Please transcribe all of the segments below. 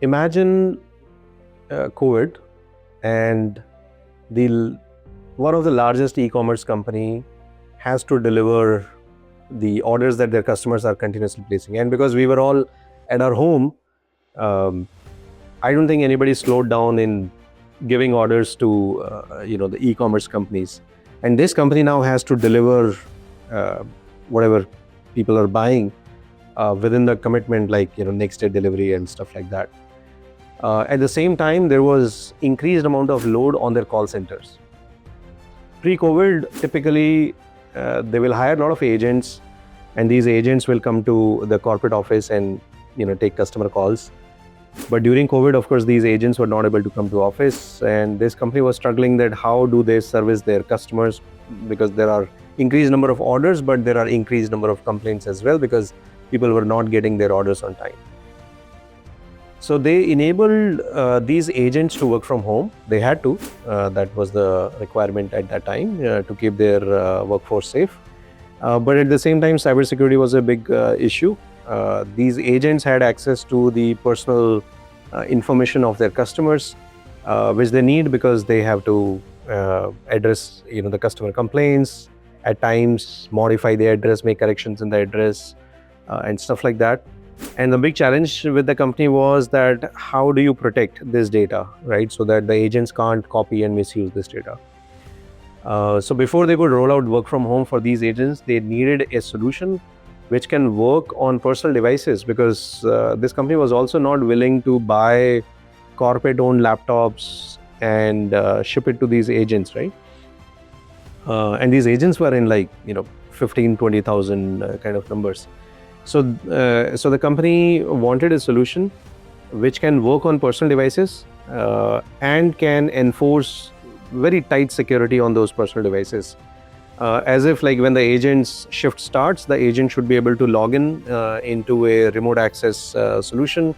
Imagine COVID, and one of the largest e-commerce company has to deliver the orders that their customers are continuously placing. And because we were all at our home, I don't think anybody slowed down in giving orders to the e-commerce companies. And this company now has to deliver whatever people are buying within the commitment, like next day delivery and stuff like that. At the same time, there was increased amount of load on their call centers. Pre-COVID, typically they will hire a lot of agents, and these agents will come to the corporate office and take customer calls. But during COVID, of course, these agents were not able to come to office, and this company was struggling that how do they service their customers, because there are increased number of orders, but there are increased number of complaints as well because people were not getting their orders on time. So they enabled these agents to work from home. They had to. That was the requirement at that time to keep their workforce safe. But at the same time, cybersecurity was a big issue. These agents had access to the personal information of their customers, which they need because they have to address the customer complaints, at times modify the address, make corrections in the address, and stuff like that. And the big challenge with the company was that how do you protect this data, right? So that the agents can't copy and misuse this data. So before they could roll out work from home for these agents, they needed a solution which can work on personal devices, because this company was also not willing to buy corporate-owned laptops and ship it to these agents, right? And these agents were in 15, 20,000 kind of numbers. So the company wanted a solution which can work on personal devices and can enforce very tight security on those personal devices. As if when the agent's shift starts, the agent should be able to log in into a remote access solution.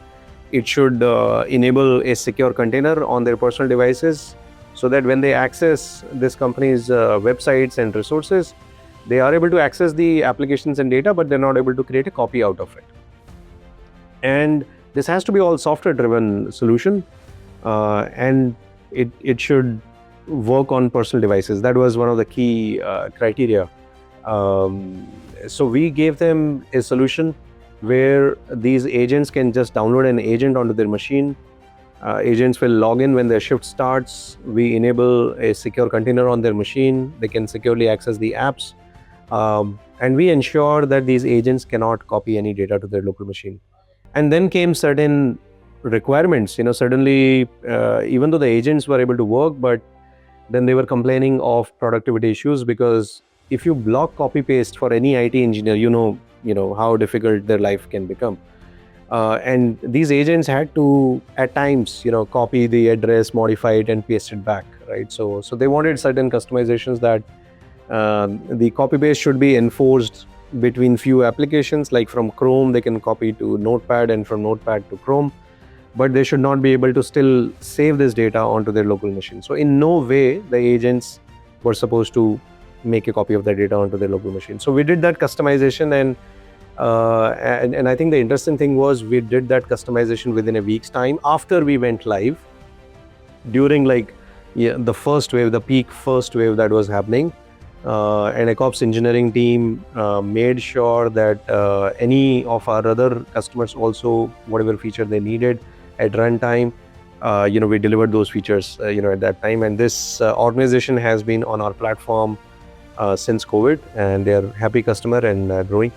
It should enable a secure container on their personal devices so that when they access this company's websites and resources, they are able to access the applications and data, but they're not able to create a copy out of it. And this has to be all software-driven solution, and it should work on personal devices. That was one of the key criteria. So we gave them a solution where these agents can just download an agent onto their machine. Agents will log in when their shift starts. We enable a secure container on their machine. They can securely access the apps. And we ensure that these agents cannot copy any data to their local machine. And then came certain requirements. Suddenly, even though the agents were able to work, but then they were complaining of productivity issues, because if you block copy paste for any IT engineer, you know how difficult their life can become. And these agents had to, at times, copy the address, modify it, and paste it back, right? So they wanted certain customizations that the copy paste should be enforced between few applications, like from Chrome they can copy to Notepad, and from Notepad to Chrome, but they should not be able to still save this data onto their local machine. So in no way the agents were supposed to make a copy of that data onto their local machine. So we did that customization, and I think the interesting thing was we did that customization within a week's time after we went live, during the first wave, the peak first wave that was happening. And ACOPS engineering team made sure that any of our other customers also, whatever feature they needed at runtime, we delivered those features, at that time. And this organization has been on our platform since COVID, and they are happy customer and growing.